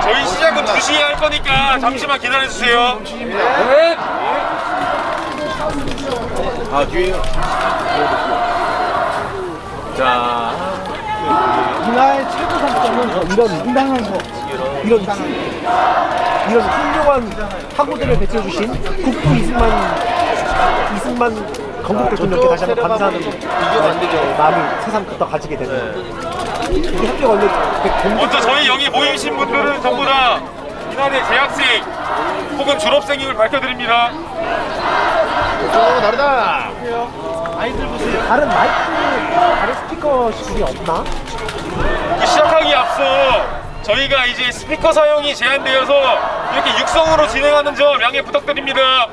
저희 시작은 2시에 할 거니까 잠시만 기다려주세요. 네. 뒤에요. 자, 이날 최고 장점은 이런 이런 훌륭한 사고들을 베껴주신 국부 이승만 건국 대통령께 다시 한번 감사하는 마음이 새삼부터 가지게 되네요. 이 학교 원래 먼저 저희 여기 모이신 분들은 전부 다 이날의 재학생 혹은 졸업생임을 밝혀드립니다. 다르다. 다른 마이크, 다른 스피커식이 없나? 시작하기 앞서 저희가 이제 스피커 사용이 제한되어서 이렇게 육성으로 진행하는 점 양해 부탁드립니다.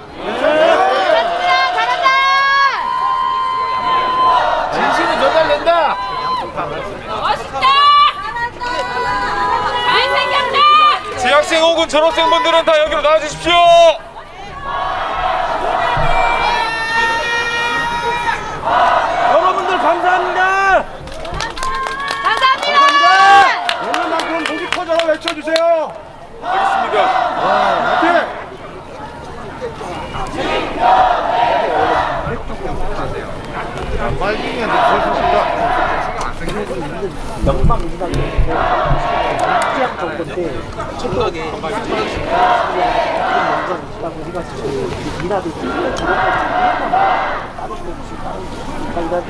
잘한다! 진심은 전달된다. 멋있다! 잘생겼다! 재학생 혹은 졸업생분들은 다 여기로 나와주십시오. 여러분들 감사합니다. 감사합니다! 오늘만큼 목이 커져라 외쳐주세요. 알겠습니다. 화이팅! 명방 인간이 국제학 정권때 최근하게 우리가 지금 미나들 건강에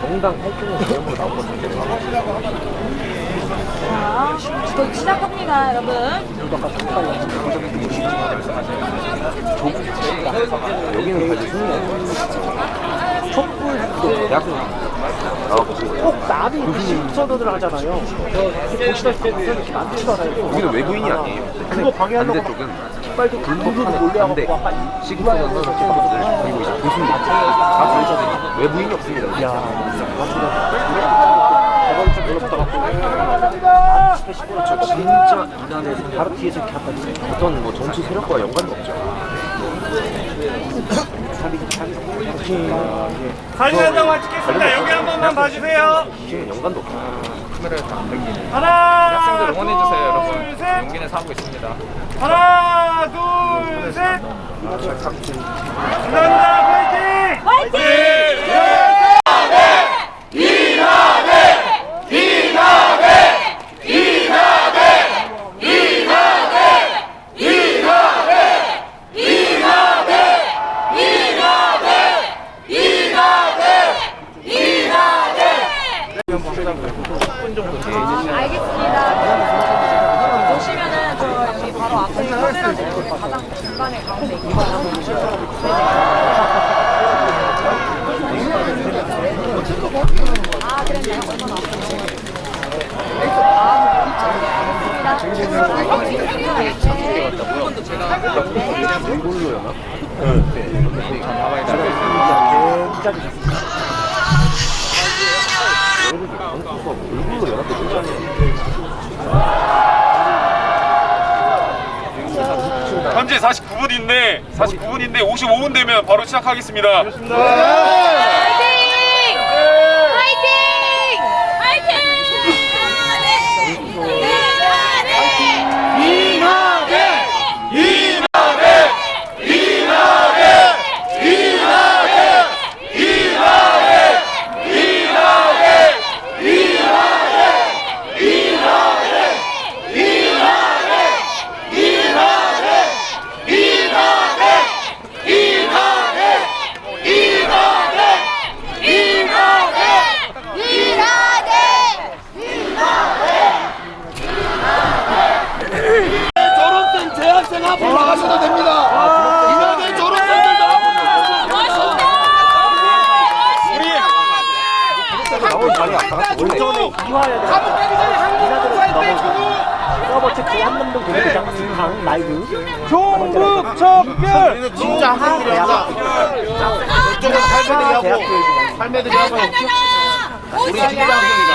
정당 활동을 내용으로 나오거든요. 자, 곧 시작합니다, 여러분. 여기는 촛불 대학생 꼭 남이 무슨 선언을 하잖아요. 보시다시피 이렇게 많지도 않아요. 우리는 외부인이 아니에요. 그거 방해하려고 반대쪽은 빨리 불문을 몰려가고 시국선언 선언을 그리고 이제 교수님 다 보이잖아요. 외부인이 없습니다. 야, 저번에 좀 놀랍다. 저 진짜 이날에 바로 뒤에서 이렇게 한다. 어떤 뭐 정치 세력과 연관도 없죠. 사진한장만 찍겠습니다. 여기 한 번만 봐주세요. 이게 연관도 없죠. 하나, 학생들 응원해주세요, 여러분. 둘, 셋. 용기 내서 하고 있습니다. 하나, 둘, 셋. 감사합니다. 화이팅! 화이팅! 알겠습니다. 보시면은 저 여기 바로 앞에 카메라 보고 가장 중간에 가운데 있거든요. 아, 그랬네요. 현재 49분인데 55분 되면 바로 시작하겠습니다. 화이팅! 화이팅! 화이팅! 졸업생, 재학생 앞으로 나가셔도 됩니다. 이번에 졸업생들도 앞으로 멋있다! 원래 이화여대 강 라이브. 종북 척결. 진짜 한국이야. 저쪽은 할매들이하고 할매들이하고 우리 진짜 한국이다.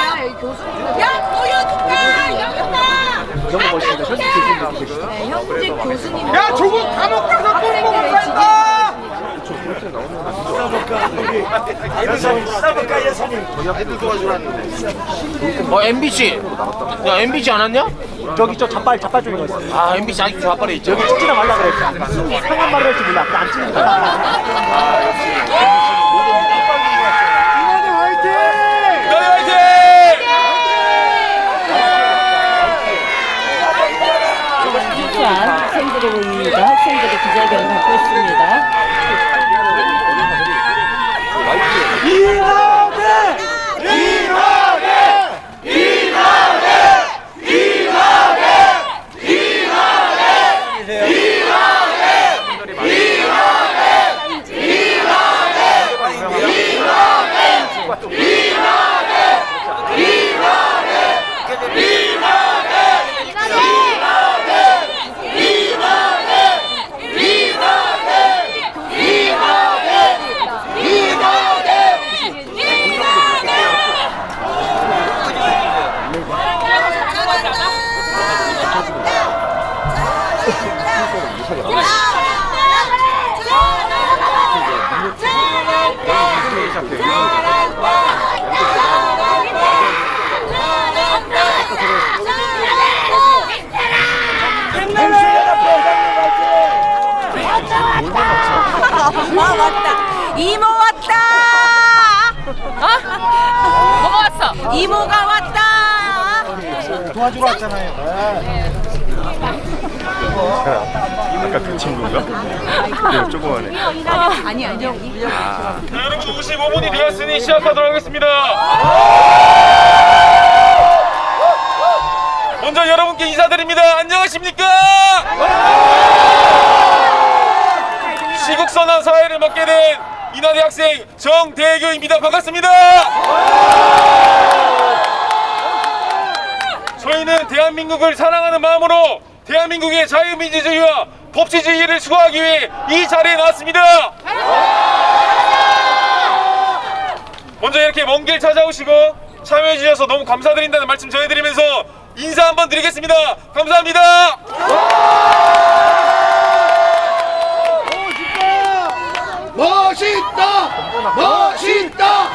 야, 보여줄까? 여기다. 너무 멋있습니다. 현직 교수님 계시죠? 네, 현직 교수님. 야, 조국 감옥 가서 똥 먹을 거야. 애들 도와주라는데. MBC. 야 MBC 안 왔냐? 저기 저 자빨 쪽에 거 있어요. 아 MBC 아직 자빨에 있죠. 여기 찍지나 말라 그랬어. 상한 말을 할지 몰라. 안 찍는 거야. 학생들의 모임입니다. 학생들이 기자회견을 갖고 있습니다. 왔다. 이모 왔다. 뭐가 왔어? 이모가 왔다. 도와주러 왔잖아요. 아까 그 친구인가? 네, 조그만해. 아니. 자, 여러분 55분이 되었으니 시작하도록 하겠습니다. 먼저 여러분께 인사드립니다. 안녕하십니까? 시국선언 사회를 맡게 된 인하대 학생 정대교입니다. 반갑습니다. 저희는 대한민국을 사랑하는 마음으로 대한민국의 자유민주주의와 법치주의를 수호하기 위해 이 자리에 나왔습니다. 먼저 이렇게 먼 길 찾아오시고 참여해 주셔서 너무 감사드린다는 말씀 전해드리면서 인사 한번 드리겠습니다. 감사합니다. 멋있다! 멋있다!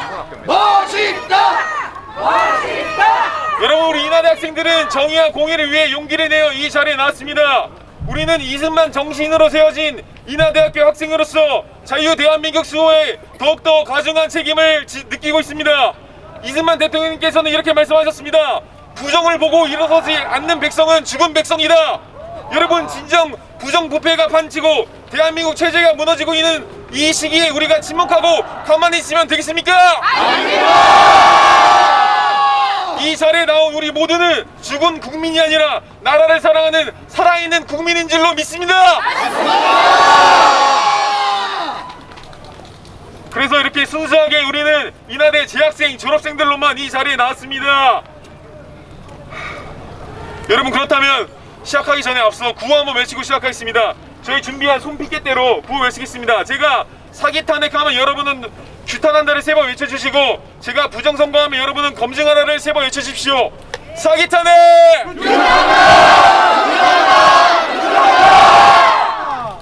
멋있다! 여러분, 우리 인하대 학생들은 정의와 공의를 위해 용기를 내어 이 자리에 나왔습니다. 우리는 이승만 정신으로 세워진 인하대학교 학생으로서 자유 대한민국 수호에 더욱더 가중한 책임을 느끼고 있습니다. 이승만 대통령님께서는 이렇게 말씀하셨습니다. 부정을 보고 일어서지 않는 백성은 죽은 백성이다. 여러분, 진정 부정부패가 판치고 대한민국 체제가 무너지고 있는 이 시기에 우리가 침묵하고 가만히 있으면 되겠습니까? 이 자리에 나온 우리 모두는 죽은 국민이 아니라 나라를 사랑하는 살아있는 국민인 줄로 믿습니다. 그래서 이렇게 순수하게 우리는 인하대 재학생 졸업생들로만 이 자리에 나왔습니다. 여러분, 그렇다면 시작하기 전에 앞서 구호 한번 외치고 시작하겠습니다. 저희 준비한 손피켓대로 구호 외치겠습니다. 제가 사기 탄핵하면 여러분은 규탄한다를 3번 외쳐주시고, 제가 부정선거하면 여러분은 검증하라를 3번 외쳐주십시오. 사기 탄핵!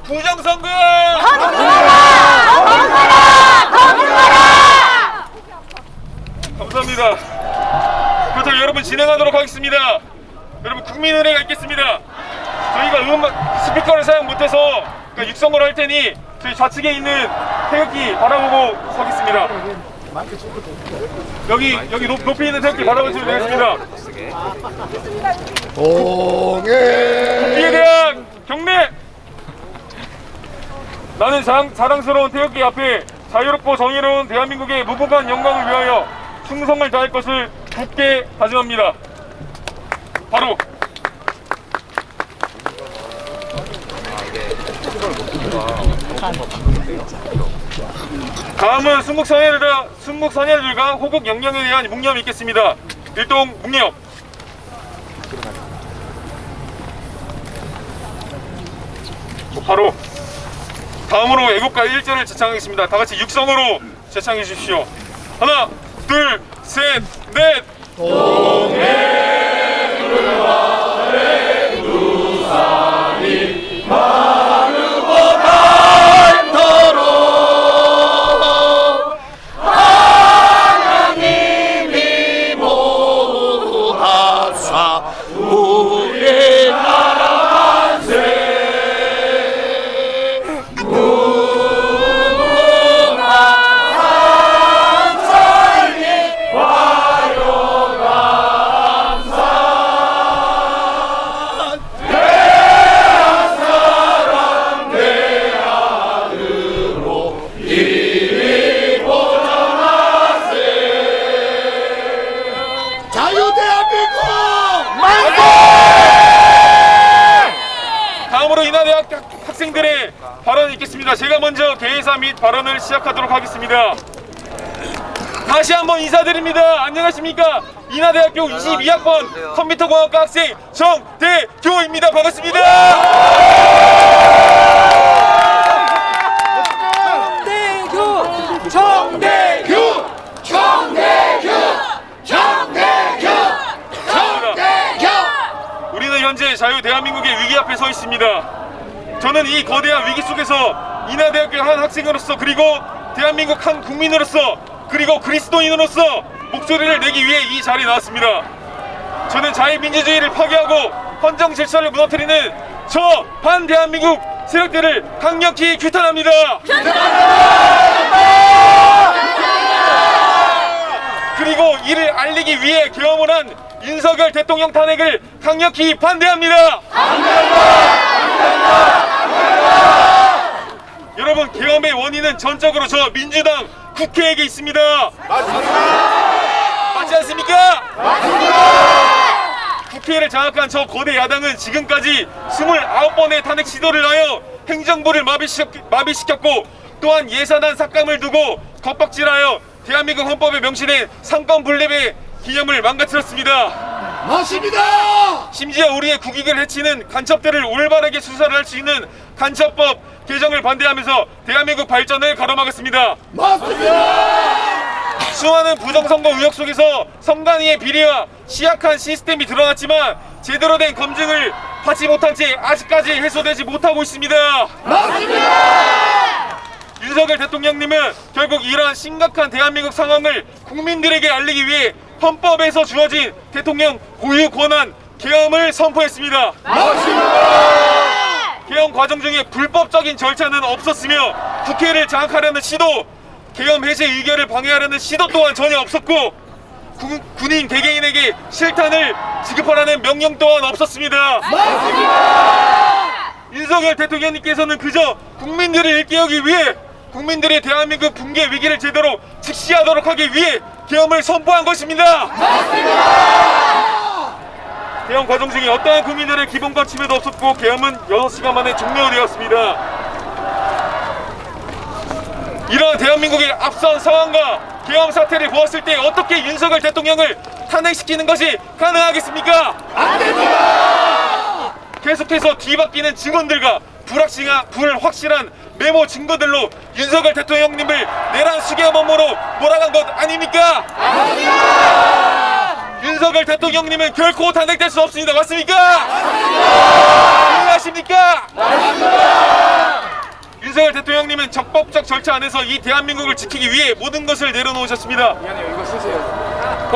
부정선거! 감사합니다. 그렇다면 여러분 진행하도록 하겠습니다. 여러분, 국민은혜가 있겠습니다. 저희가 스피커를 사용 못해서 육성을 할 테니 저희 좌측에 있는 태극기 바라보고 서겠습니다. 여기 높이 있는 태극기 바라보시면 되겠습니다. 국기에 대한 경례! 나는 자랑스러운 태극기 앞에 자유롭고 정의로운 대한민국의 무궁한 영광을 위하여 충성을 다할 것을 굳게 다짐합니다. 바로 다음은 순묵선열들과 호국 영령에 대한 묵념이 있겠습니다. 일동 묵념. 바로 다음으로 애국가 1절을 제창하겠습니다. 다 같이 육성으로 제창해 주십시오. 하나, 둘, 셋, 넷. 우리 나라 자유대한민국 다음으로 인하대학 학생들의 발언이 있겠습니다. 제가 먼저 개회사 및 발언을 시작하도록 하겠습니다. 다시 한번 인사드립니다. 안녕하십니까? 인하대학교 22학번 컴퓨터공학과 학생 정대교입니다. 반갑습니다. 우리는 현재 자유 대한민국의 위기 앞에 서 있습니다. 저는 이 거대한 위기 속에서 인하대학교 한 학생으로서 그리고 대한민국 한 국민으로서 그리고 그리스도인으로서 목소리를 내기 위해 이 자리에 나왔습니다. 저는 자유민주주의를 파괴하고 헌정 질서를 무너뜨리는 저 반대한민국 세력들을 강력히 규탄합니다. 그리고 이를 알리기 위해 계엄을 한 윤석열 대통령 탄핵을 강력히 반대합니다. 여러분, 계엄의 원인은 전적으로 저 민주당 국회에게 있습니다. 맞지 않습니까? 국회를 장악한 저 거대 야당은 지금까지 29번의 탄핵 시도를 하여 행정부를 마비시켰고 또한 예산안 삭감을 두고 겁박질하여 대한민국 헌법에 명시된 삼권 분립의 기념을 망가뜨렸습니다. 맞습니다. 심지어 우리의 국익을 해치는 간첩들을 올바르게 수사를 할 수 있는 간첩법 개정을 반대하면서 대한민국 발전을 가로막았습니다. 맞습니다. 수많은 부정선거 의혹 속에서 선관위의 비리와 취약한 시스템이 드러났지만 제대로 된 검증을 받지 못한 채 아직까지 해소되지 못하고 있습니다. 맞습니다. 윤석열 대통령님은 결국 이러한 심각한 대한민국 상황을 국민들에게 알리기 위해 헌법에서 주어진 대통령 고유 권한 계엄을 선포했습니다. 맞습니다. 계엄 과정 중에 불법적인 절차는 없었으며 국회를 장악하려는 시도, 계엄 해제 의결을 방해하려는 시도 또한 전혀 없었고 군인 개개인에게 실탄을 지급하라는 명령 또한 없었습니다. 맞습니다. 윤석열 대통령님께서는 그저 국민들을 일깨우기 위해 국민들이 대한민국 붕괴 위기를 제대로 직시하도록 하기 위해 계엄을 선포한 것입니다. 맞습니다. 계엄 과정 중에 어떠한 국민들의 기본과 침해도 없었고 계엄은 6시간 만에 종료되었습니다. 이러한 대한민국의 앞선 상황과 계엄 사태를 보았을 때 어떻게 윤석열 대통령을 탄핵시키는 것이 가능하겠습니까? 안 됩니다. 계속해서 뒤바뀌는 증언들과 불확실한 메모 증거들로 윤석열 대통령님을 내란 수괴 범으로 몰아간 것 아닙니까? 윤석열 대통령님은 결코 탄핵될 수 없습니다. 맞습니까? 이해하십니까? 윤석열 대통령님은 적법적 절차 안에서 이 대한민국을 지키기 위해 모든 것을 내려놓으셨습니다. 이거 쓰세요.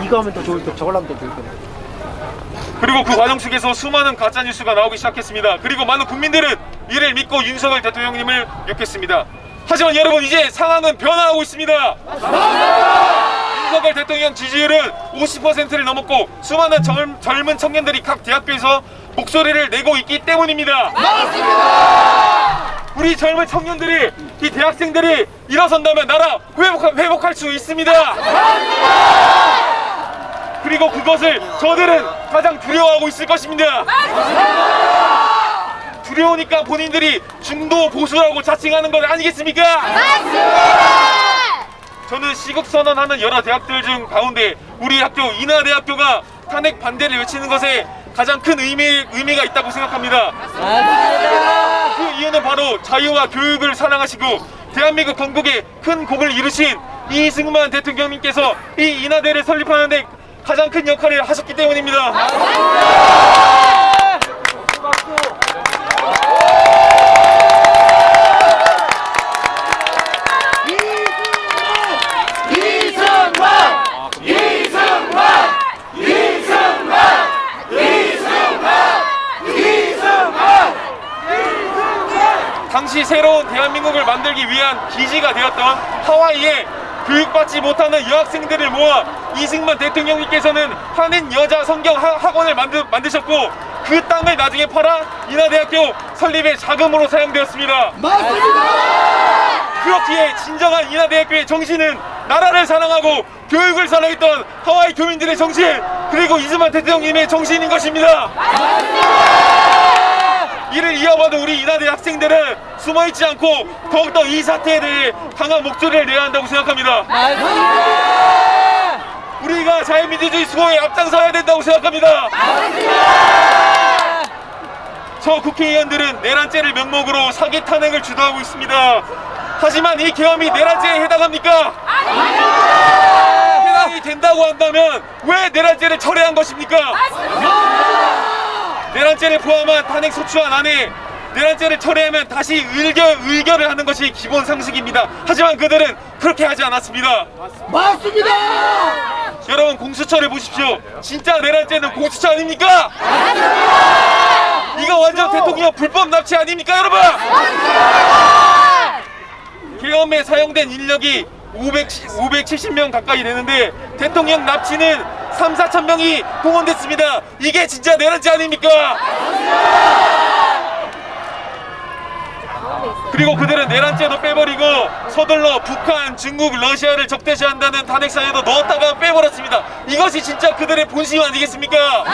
이거 하면 더 좋을 때 저걸 하면 더 좋을 텐데. 그리고 그 과정 속에서 수많은 가짜뉴스가 나오기 시작했습니다. 그리고 많은 국민들은 이를 믿고 윤석열 대통령님을 욕했습니다. 하지만 여러분, 이제 상황은 변화하고 있습니다. 윤석열 대통령 지지율은 50%를 넘었고 수많은 젊은 청년들이 각 대학교에서 목소리를 내고 있기 때문입니다. 우리 젊은 청년들이, 이 대학생들이 일어선다면 나라 회복할 수 있습니다. 그리고 그것을 저들은 가장 두려워하고 있을 것입니다. 두려우니까 본인들이 중도 보수라고 자칭하는 것 아니겠습니까? 저는 시국선언하는 여러 대학들 중 가운데 우리 학교 인하대학교가 탄핵 반대를 외치는 것에 가장 큰 의미가 있다고 생각합니다. 맞습니다. 그 이유는 바로 자유와 교육을 사랑하시고 대한민국 건국에 큰 공을 이루신 이승만 대통령님께서 이 인하대를 설립하는 데 가장 큰 역할을 하셨기 때문입니다. 당시 새로운 대한민국을 만들기 위한 기지가 되었던 하와이에 교육받지 못하는 여학생들을 모아 이승만 대통령님께서는 한인 여자 성경 학원을 만드셨고 그 땅을 나중에 팔아 인하대학교 설립의 자금으로 사용되었습니다. 맞습니다. 그렇기에 진정한 인하대학교의 정신은 나라를 사랑하고 교육을 사랑했던 하와이 교민들의 정신, 그리고 이승만 대통령님의 정신인 것입니다. 이를 이어받은 우리 인하대 학생들은 숨어있지 않고 더욱더 이 사태에 대해 강한 목소리를 내야 한다고 생각합니다. 우리가 자유민주주의 수호에 앞장서야 된다고 생각합니다. 저 국회의원들은 내란죄를 명목으로 사기 탄핵을 주도하고 있습니다. 하지만 이 계엄이 내란죄에 해당합니까? 해당이 된다고 한다면 왜 내란죄를 철회한 것입니까? 내란죄를 포함한 탄핵 소추안 안에 내란죄를 철회하면 다시 의결을 하는 것이 기본 상식입니다. 하지만 그들은 그렇게 하지 않았습니다. 맞습니다. 여러분, 공수처를 보십시오. 진짜 내란죄는 공수처 아닙니까? 이거 완전 대통령 불법 납치 아닙니까, 여러분? 계엄에 사용된 인력이 570명 가까이 되는데 대통령 납치는 3-4천 명이 동원됐습니다. 이게 진짜 내란죄 아닙니까? 그리고 그들은 내란죄도 빼버리고 서둘러 북한, 중국, 러시아를 적대시한다는 탄핵사에도 넣었다가 빼버렸습니다. 이것이 진짜 그들의 본심 아니겠습니까?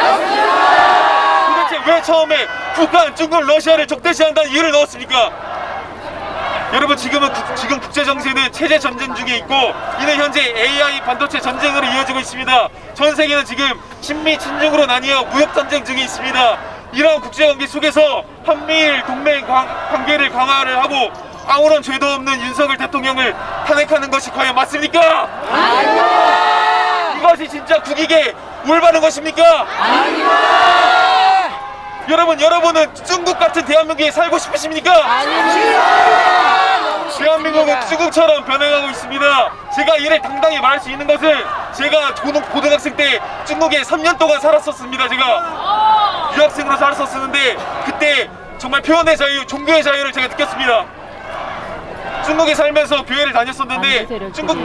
도대체 왜 처음에 북한, 중국, 러시아를 적대시한다는 이유를 넣었습니까? 여러분, 지금 국제정세는 체제 전쟁 중에 있고 이는 현재 AI 반도체 전쟁으로 이어지고 있습니다. 전 세계는 지금 친미 친중으로 나뉘어 무역전쟁 중에 있습니다. 이러한 국제관계 속에서 한미일 동맹 관계를 강화를 하고 아무런 죄도 없는 윤석열 대통령을 탄핵하는 것이 과연 맞습니까? 아닙니다. 이것이 진짜 국익에 올바른 것입니까? 아닙니다. 여러분은 중국 같은 대한민국에 살고 싶으십니까? 아닙니다. 대한민국은 중국처럼 변해가고 있습니다. 제가 이를 당당히 말할 수 있는 것은 제가 고등학생 때 중국에 3년 동안 살았었습니다. 제가 유학생으로 살았었는데 그때 정말 표현의 자유, 종교의 자유를 제가 느꼈습니다. 중국에 살면서 교회를 다녔었는데 중국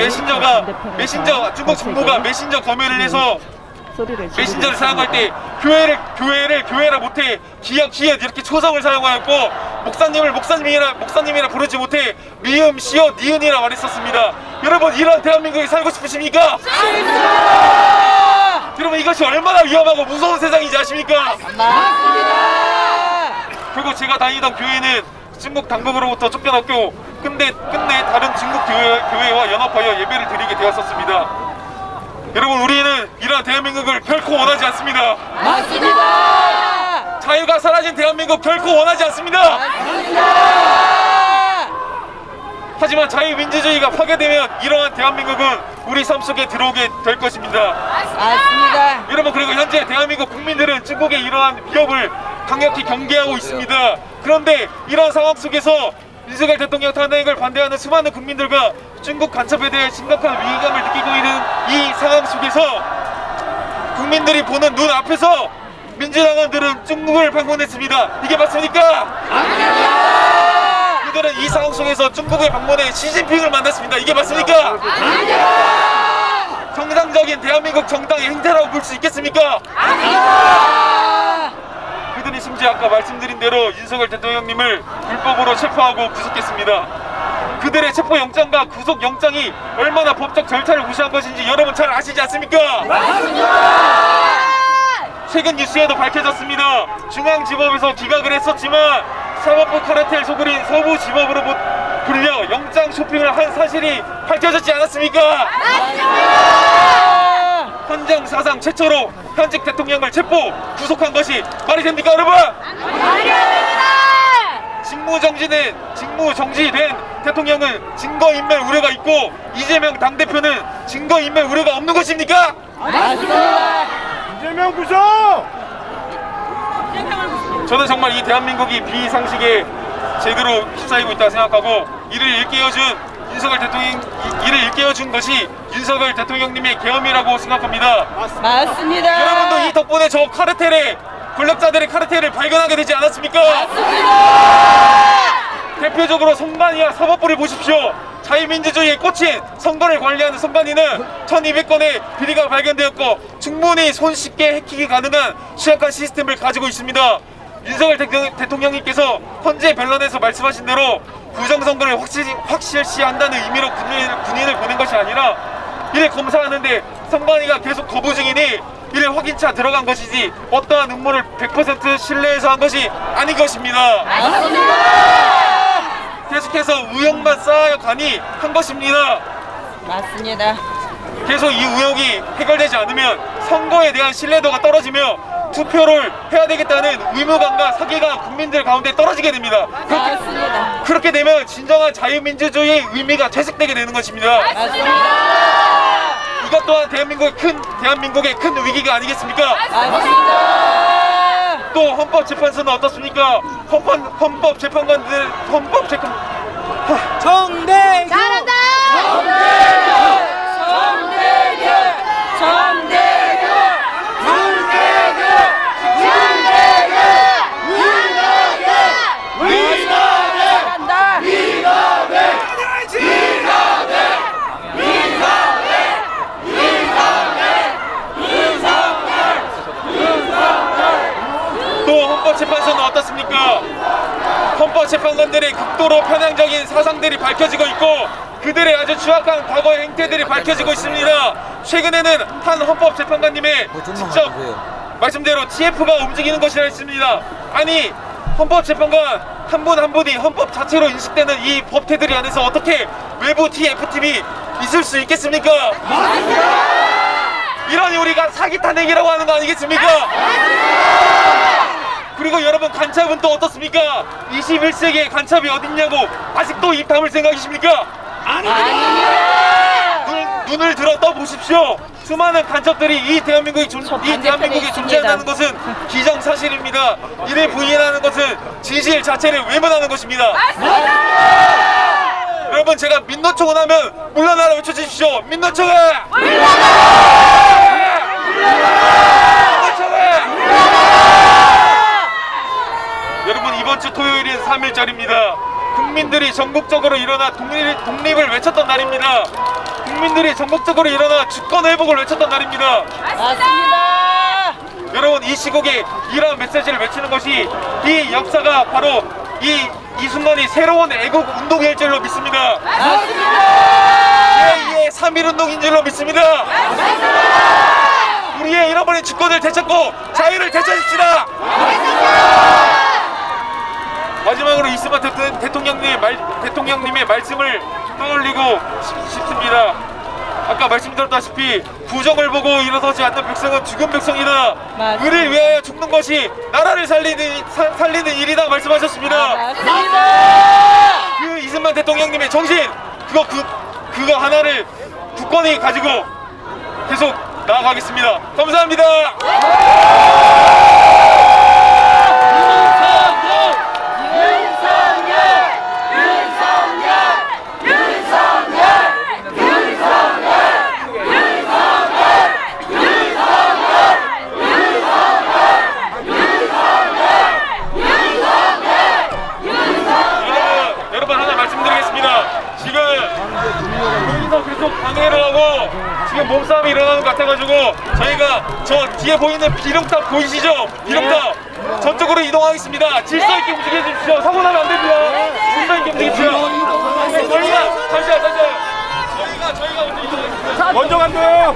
중국 정부가 메신저 검열을 해서 메신저를 사용할 때 교회를 교회라 못해 기역 이렇게 초성을 사용하였고 목사님이라 부르지 못해 미음, 시옷, 니은이라 말했었습니다. 여러분, 이런 대한민국에 살고 싶으십니까? 여러분, 이것이 얼마나 위험하고 무서운 세상인지 아십니까? 결국 제가 다니던 교회는 중국 당국으로부터 쫓겨났고 끝내 다른 중국 교회와 연합하여 예배를 드리게 되었었습니다. 여러분, 우리는 이러한 대한민국을 결코 원하지 않습니다. 맞습니다. 자유가 사라진 대한민국 결코 원하지 않습니다. 맞습니다. 하지만 자유민주주의가 파괴되면 이러한 대한민국은 우리 삶 속에 들어오게 될 것입니다. 맞습니다. 여러분, 그리고 현재 대한민국 국민들은 중국의 이러한 위협을 강력히 경계하고 있습니다. 그런데 이런 상황 속에서 윤석열 대통령 탄핵을 반대하는 수많은 국민들과 중국 간첩에 대해 심각한 위기감을 느끼고 있는 이 상황 속에서 국민들이 보는 눈 앞에서 민주당원들은 중국을 방문했습니다. 이게 맞습니까? 아닙니다. 그들은 이 상황 속에서 중국을 방문해 시진핑을 만났습니다. 이게 맞습니까? 아닙니다. 정상적인 대한민국 정당의 행태라고 볼 수 있겠습니까? 아닙니다. 그들이 심지어 아까 말씀드린 대로 윤석열 대통령님을 불법으로 체포하고 구속했습니다. 그들의 체포영장과 구속영장이 얼마나 법적 절차를 무시한 것인지 여러분 잘 아시지 않습니까? 맞습니다. 최근 뉴스에도 밝혀졌습니다. 중앙지법에서 기각을 했었지만 사법부 카르텔 소굴인 서부지법으로 불려 영장 쇼핑을 한 사실이 밝혀졌지 않았습니까? 맞습니다. 헌정 사상 최초로 현직 대통령을 체포 구속한 것이 말이 됩니까, 여러분? 직무 정지된 대통령은 증거인멸 우려가 있고 이재명 당대표는 증거인멸 우려가 없는 것입니까? 이재명 구속! 저는 정말 이 대한민국이 비상식의 제도로 휩싸이고 있다고 생각하고 이를 일깨워준 것이 윤석열 대통령님의 계엄이라고 생각합니다. 맞습니다. 여러분도 이 덕분에 저 권력자들의 카르텔을 발견하게 되지 않았습니까? 대표적으로 선관위와 사법부를 보십시오. 자유민주주의에 꽂힌 선거를 관리하는 선관위는 1200건의 비리가 발견되었고 충분히 손쉽게 해킹이 가능한 취약한 시스템을 가지고 있습니다. 윤석열 대통령님께서 헌재 변론에서 말씀하신 대로 부정선거를 확실시한다는 의미로 군인을 보낸 것이 아니라 이를 검사하는데 선관위가 계속 거부 중이니 이를 확인차 들어간 것이지 어떠한 음모를 100% 신뢰해서 한 것이 아닌 것입니다. 계속해서 의혹만 쌓아가니 한 것입니다. 맞습니다. 계속 이 의혹이 해결되지 않으면 선거에 대한 신뢰도가 떨어지며 투표를 해야 되겠다는 의무감과 사기가 국민들 가운데 떨어지게 됩니다. 맞습니다. 그렇게 되면 진정한 자유민주주의의 의미가 퇴색되게 되는 것입니다. 맞습니다. 이것 또한 대한민국의 큰 위기가 아니겠습니까? 맞습니다. 또 헌법재판소는 어떻습니까? 헌법재판관들 정대교! 잘한다! 또 헌법재판소는 어떻습니까? 헌법재판관들의 극도로 편향적인 사상들이 밝혀지고 있고 그들의 아주 추악한 과거의 행태들이 밝혀지고 있습니다. 최근에는 한 헌법재판관님의 직접 말씀대로 TF가 움직이는 것이라 했습니다. 아니 헌법재판관 한 분 한 분이 헌법 자체로 인식되는 이 법태들이 안에서 어떻게 외부 TF팀이 있을 수 있겠습니까? 이러니 우리가 사기 탄핵이라고 하는 거 아니겠습니까? 그리고 여러분 간첩은 또 어떻습니까? 21세기에 간첩이 어딨냐고 아직도 입 다물 생각이십니까? 눈을 들어 떠보십시오. 수많은 간첩들이 이 대한민국에 존재한다는 것은 기정사실입니다. 이를 부인하는 것은 진실 자체를 외면하는 것입니다. 여러분 제가 민노총을 하면 물러나라 외쳐주십시오. 민노총을! 여러분 이번 주 토요일인 3일절입니다. 국민들이 전국적으로 일어나 독립을 외쳤던 날입니다. 국민들이 전국적으로 일어나 주권회복을 외쳤던 날입니다. 맞습니다. 여러분 이 시국에 이러한 메시지를 외치는 것이 이 역사가 바로 이 순간이 새로운 애국 운동일 줄로 믿습니다. 맞습니다. 제2의 3.1운동인 줄로 믿습니다. 우리의 잃어버린 주권을 되찾고 자유를 되찾읍시다. 마지막으로 이승만 대통령님의 말씀을 떠올리고 싶습니다. 아까 말씀드렸다시피 부정을 보고 일어서지 않는 백성은 죽은 백성이다. 맞습니다. 의를 위하여 죽는 것이 나라를 살리는 일이다 말씀하셨습니다. 맞습니다. 그 이승만 대통령님의 정신 그거 하나를 굳건히 가지고 계속 나아가겠습니다. 감사합니다. 여러분 하나 말씀드리겠습니다. 지금 여기서 계속 방해를 하고 지금 몸싸움이 일어나는 것 같아가지고 저희가 저 뒤에 보이는 비룡탑 보이시죠? 비룡탑 저쪽으로 이동하겠습니다. 질서 있게 움직여 주십시오. 사고 나면 안 됩니다. 질서 있게 움직입시오. 저희가 먼저 간대요.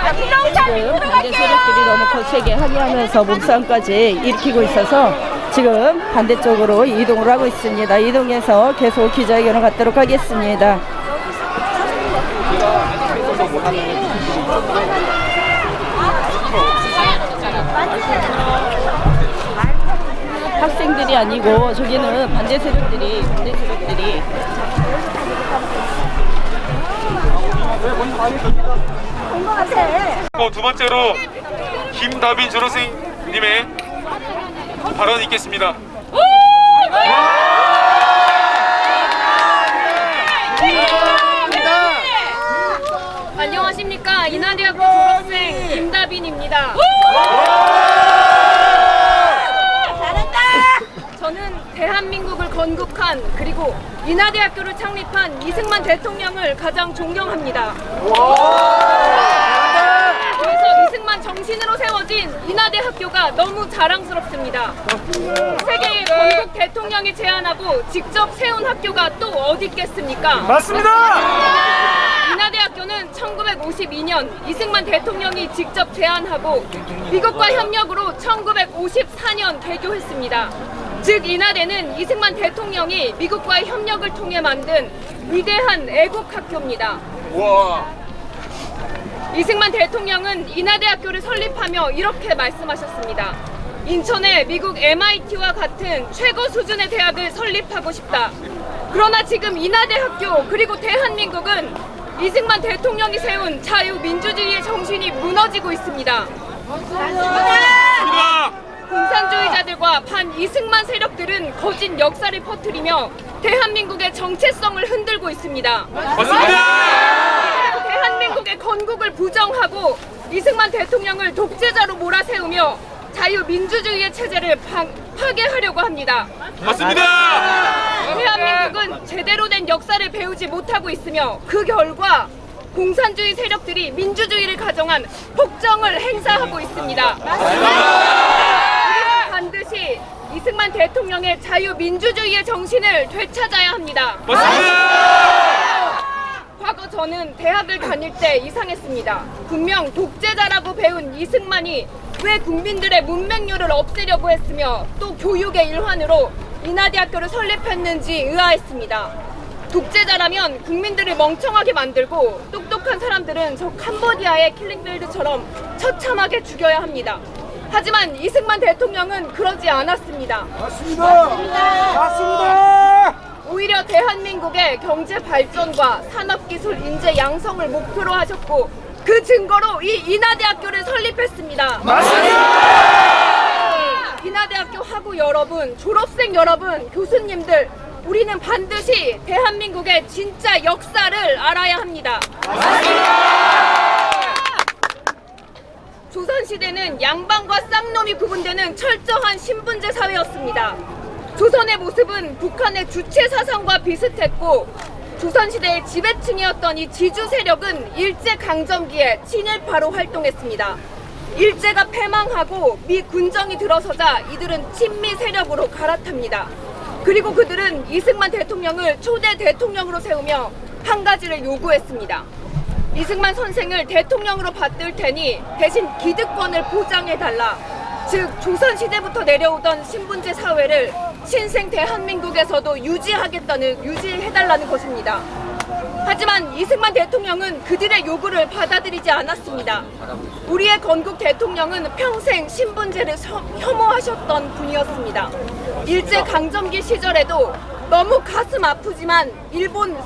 반대 세력들이 너무 거세게 항의하면서 몸싸움까지 일으키고 있어서 지금 반대쪽으로 이동을 하고 있습니다. 이동해서 계속 기자회견을 갖도록 하겠습니다. 게 아니고 저기는 반대 세력들이 두 번째로 김다빈 졸업생님의 발언 있겠습니다. 안녕하십니까. 인하대학교 졸업생 김다빈입니다. 저는 대한민국을 건국한 그리고 인하대학교를 창립한 이승만 대통령을 가장 존경합니다. 그래서 이승만 정신으로 세워진 인하대학교가 너무 자랑스럽습니다. 세계의 건국 대통령이 제안하고 직접 세운 학교가 또 어디 있겠습니까? 맞습니다. 인하대학교는 1952년 이승만 대통령이 직접 제안하고 미국과 협력으로 1954년 개교했습니다. 즉 인하대는 이승만 대통령이 미국과의 협력을 통해 만든 위대한 애국학교입니다. 이승만 대통령은 인하대학교를 설립하며 이렇게 말씀하셨습니다. 인천에 미국 MIT와 같은 최고 수준의 대학을 설립하고 싶다. 그러나 지금 인하대학교 그리고 대한민국은 이승만 대통령이 세운 자유민주주의의 정신이 무너지고 있습니다. 공산주의자들과 반이승만 세력들은 거짓 역사를 퍼뜨리며 대한민국의 정체성을 흔들고 있습니다. 대한민국의 건국을 부정하고 이승만 대통령을 독재자로 몰아세우며 자유민주주의의 체제를 파괴하려고 합니다. 맞습니다. 대한민국은 제대로 된 역사를 배우지 못하고 있으며 그 결과 공산주의 세력들이 민주주의를 가정한 폭정을 행사하고 있습니다. 우리는 반드시 이승만 대통령의 자유민주주의의 정신을 되찾아야 합니다. 과거 저는 대학을 다닐 때 이상했습니다. 분명 독재자라고 배운 이승만이 왜 국민들의 문맹률을 없애려고 했으며 또 교육의 일환으로 인하대학교를 설립했는지 의아했습니다. 독재자라면 국민들을 멍청하게 만들고 똑똑한 사람들은 저 캄보디아의 킬링필드처럼 처참하게 죽여야 합니다. 하지만 이승만 대통령은 그러지 않았습니다. 맞습니다. 오히려 대한민국의 경제 발전과 산업기술 인재 양성을 목표로 하셨고 그 증거로 이 인하대학교를 설립했습니다. 인하대학교 학우 여러분, 졸업생 여러분, 교수님들, 우리는 반드시 대한민국의 진짜 역사를 알아야 합니다. 조선시대는 양반과 쌍놈이 구분되는 철저한 신분제 사회였습니다. 조선의 모습은 북한의 주체 사상과 비슷했고 조선시대의 지배층이었던 이 지주 세력은 일제강점기에 친일파로 활동했습니다. 일제가 패망하고 미 군정이 들어서자 이들은 친미 세력으로 갈아탑니다. 그리고 그들은 이승만 대통령을 초대 대통령으로 세우며 한 가지를 요구했습니다. 이승만 선생을 대통령으로 받들 테니 대신 기득권을 보장해달라. 즉 조선시대부터 내려오던 신분제 사회를 신생 대한민국에서도 유지해달라는 것입니다. 하지만 이승만 대통령은 그들의 요구를 받아들이지 않았습니다. 우리의 건국 대통령은 평생 신분제를 혐오하셨던 분이었습니다. 일제강점기 시절에도 너무 가슴 아프지만 일본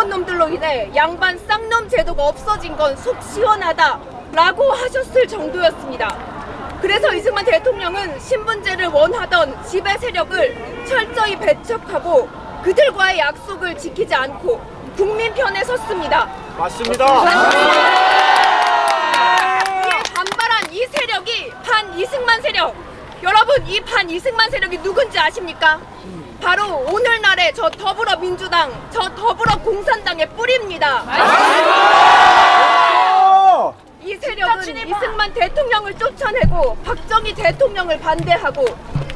놈들로 인해 양반 쌍놈 제도가 없어진 건 속 시원하다라고 하셨을 정도였습니다. 그래서 이승만 대통령은 신분제를 원하던 지배 세력을 철저히 배척하고 그들과의 약속을 지키지 않고 국민 편에 섰습니다. 맞습니다. 이에 반발한 이 세력이 반이승만 세력. 여러분, 이 반이승만 세력이 누군지 아십니까? 바로 오늘날의 저 더불어민주당, 저 더불어공산당의 뿌리입니다. 이 세력은 이승만 대통령을 쫓아내고 박정희 대통령을 반대하고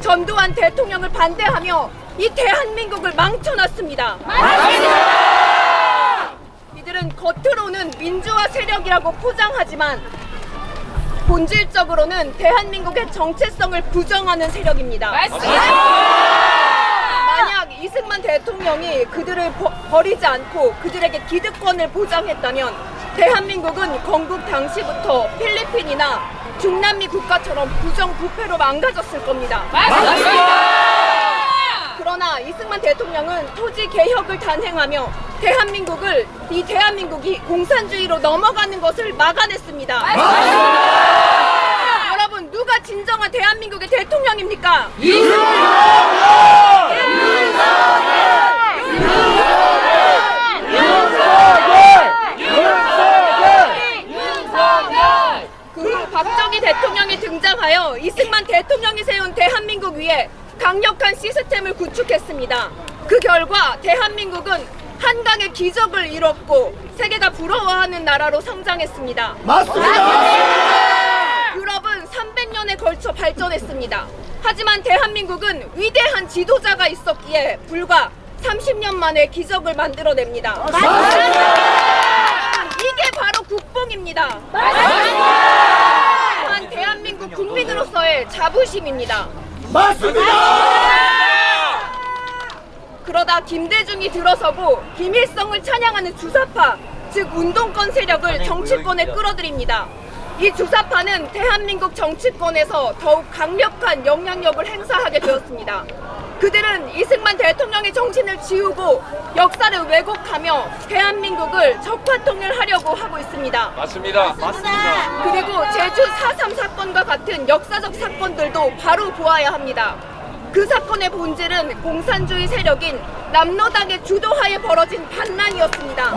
전두환 대통령을 반대하며 이 대한민국을 망쳐놨습니다. 이들은 겉으로는 민주화 세력이라고 포장하지만 본질적으로는 대한민국의 정체성을 부정하는 세력입니다. 만약 이승만 대통령이 그들을 버리지 않고 그들에게 기득권을 보장했다면 대한민국은 건국 당시부터 필리핀이나 중남미 국가처럼 부정부패로 망가졌을 겁니다. 그러나 이승만 대통령은 토지 개혁을 단행하며 대한민국이 공산주의로 넘어가는 것을 막아냈습니다. 여러분, 누가 진정한 대한민국의 대통령입니까? 그 후 박정희 대통령이 등장하여 이승만 대통령이 세운 대한민국 위에 강력한 시스템을 구축했습니다. 그 결과 대한민국은 한강의 기적을 이뤘고 세계가 부러워하는 나라로 성장했습니다. 맞습니다. 유럽은 300년에 걸쳐 발전했습니다. 하지만 대한민국은 위대한 지도자가 있었기에 불과 30년 만에 기적을 만들어냅니다. 이게 바로 국뽕입니다. 한 대한민국 국민으로서의 자부심입니다. 그러다 김대중이 들어서고 김일성을 찬양하는 주사파, 즉 운동권 세력을 정치권에 끌어들입니다. 이 주사파는 대한민국 정치권에서 더욱 강력한 영향력을 행사하게 되었습니다. 그들은 이승만 대통령의 정신을 지우고 역사를 왜곡하며 대한민국을 적화통일하려고 하고 있습니다. 맞습니다. 그리고 제주 4.3 사건과 같은 역사적 사건들도 바로 보아야 합니다. 그 사건의 본질은 공산주의 세력인 남로당의 주도하에 벌어진 반란이었습니다.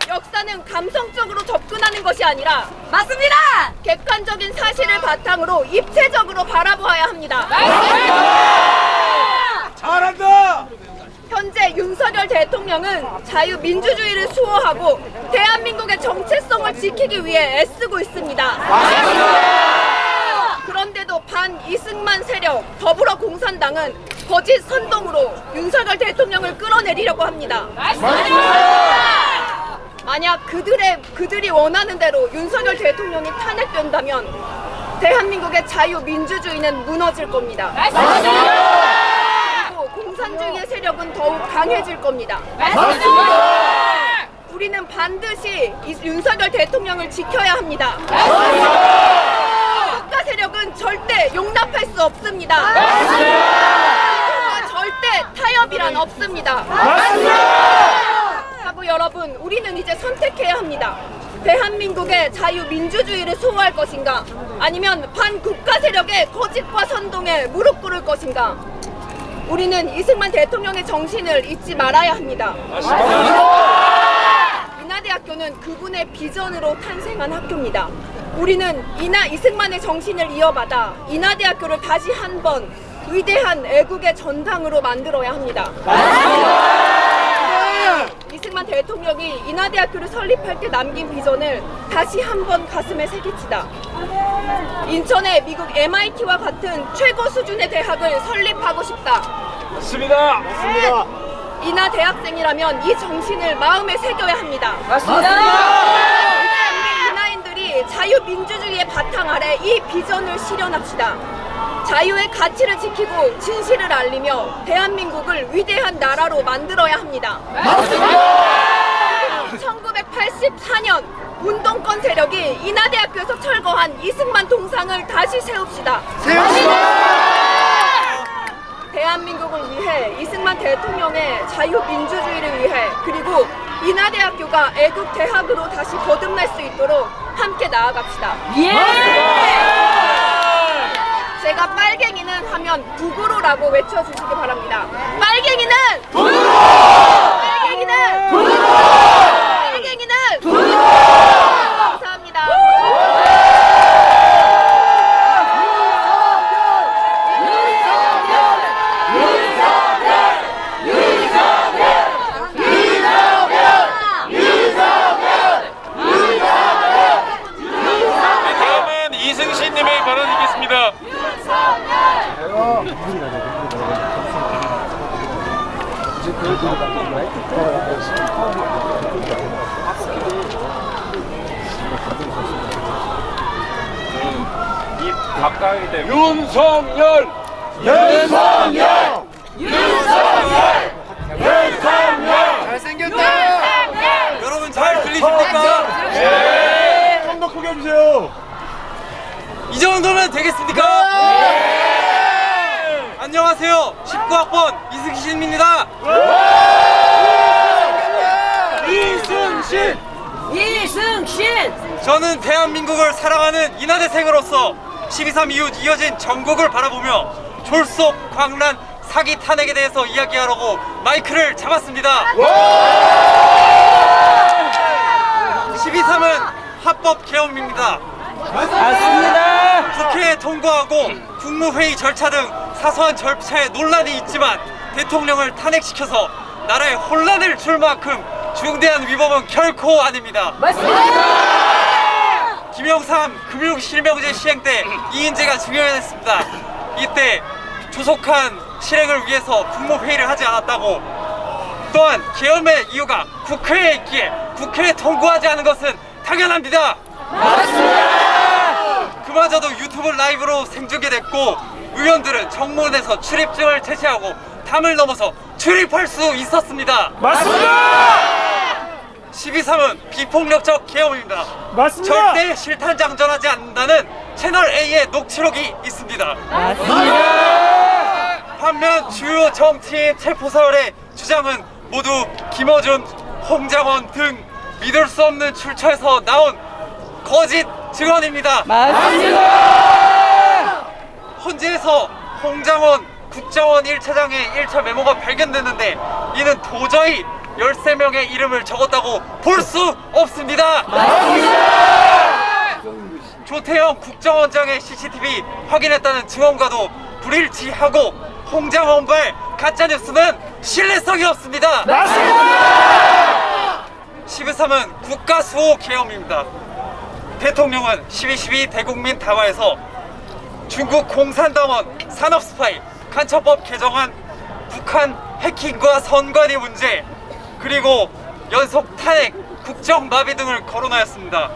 역사는 감성적으로 접근하는 것이 아니라 맞습니다. 객관적인 사실을 바탕으로 입체적으로 바라보아야 합니다. 잘한다. 현재 윤석열 대통령은 자유민주주의를 수호하고 대한민국의 정체성을 지키기 위해 애쓰고 있습니다. 그런데도 반 이승만 세력 더불어공산당은 거짓 선동으로 윤석열 대통령을 끌어내리려고 합니다. 만약 그들이 원하는 대로 윤석열 대통령이 탄핵된다면 대한민국의 자유민주주의는 무너질 겁니다. 그리고 공산주의의 세력은 더욱 강해질 겁니다. 우리는 반드시 윤석열 대통령을 지켜야 합니다. 국가 세력은 절대 용납할 수 없습니다. 절대 타협이란 없습니다. 하고 여러분, 우리는 이제 선택해야 합니다. 대한민국의 자유민주주의를 수호할 것인가, 아니면 반국가 세력의 거짓과 선동에 무릎 꿇을 것인가. 우리는 이승만 대통령의 정신을 잊지 말아야 합니다. 인하대학교는 그분의 비전으로 탄생한 학교입니다. 우리는 이승만의 정신을 이어받아 인하대학교를 다시 한번 위대한 애국의 전당으로 만들어야 합니다. 이승만 대통령이 인하대학교를 설립할 때 남긴 비전을 다시 한번 가슴에 새깁시다. 인천에 미국 MIT와 같은 최고 수준의 대학을 설립하고 싶다. 맞습니다. 인하 대학생이라면 이 정신을 마음에 새겨야 합니다. 우리 인하인들이 자유민주주의의 바탕 아래 이 비전을 실현합시다. 자유의 가치를 지키고 진실을 알리며 대한민국을 위대한 나라로 만들어야 합니다. 1984년 운동권 세력이 인하대학교에서 철거한 이승만 동상을 다시 세웁시다. 대한민국을 위해, 이승만 대통령의 자유민주주의를 위해, 그리고 인하대학교가 애국대학으로 다시 거듭날 수 있도록 함께 나아갑시다. 제가 빨갱이는 하면 북으로라고 외쳐주시기 바랍니다. 빨갱이는 북으로! 빨갱이는 북으로! 빨갱이는 북으로! 감사합니다. 다음은 이승신님의 발언이 있겠습니다. 입 가까이 대고 윤석열. 잘생겼다. 여러분 잘 들리십니까? 좀 더 크게 해주세요. 이 정도면 되겠습니까? 안녕하세요. 19학번 이승신입니다. 이승신. 저는 대한민국을 사랑하는 인하대생으로서 12.3 이후 이어진 전국을 바라보며 졸속, 광란, 사기 탄핵에 대해서 이야기하려고 마이크를 잡았습니다. 12.3은 합법 계엄입니다. 맞습니다. 국회에 통과하고 국무회의 절차 등 사소한 절차에 논란이 있지만 대통령을 탄핵시켜서 나라에 혼란을 줄 만큼 중대한 위법은 결코 아닙니다. 김영삼 금융실명제 시행 때 이인재가 증언했습니다. 이때 조속한 실행을 위해서 국무회의를 하지 않았다고. 또한 계엄의 이유가 국회에 있기에 국회에 통과하지 않은 것은 당연합니다. 그마저도 유튜브 라이브로 생중계됐고 의원들은 정문에서 출입증을 제시하고 담을 넘어서 출입할 수 있었습니다. 맞습니다. 12.3은 비폭력적 계엄입니다. 맞습니다. 절대 실탄장전하지 않는다는 채널A의 녹취록이 있습니다. 반면 주요 정치인 체포설의 주장은 모두 김어준, 홍장원 등 믿을 수 없는 출처에서 나온 거짓 증언입니다. 헌재에서 홍장원 국정원 1차장의 1차 메모가 발견됐는데 이는 도저히 13명의 이름을 적었다고 볼 수 없습니다. 조태영 국정원장의 CCTV 확인했다는 증언과도 불일치하고 홍장원발 가짜뉴스는 신뢰성이 없습니다. 12.3은 국가수호 계엄입니다. 대통령은 12.12 대국민 담화에서 중국 공산당원 산업스파이 간첩법 개정안, 북한 해킹과 선관위 문제, 그리고 연속 탄핵, 국정마비 등을 거론하였습니다.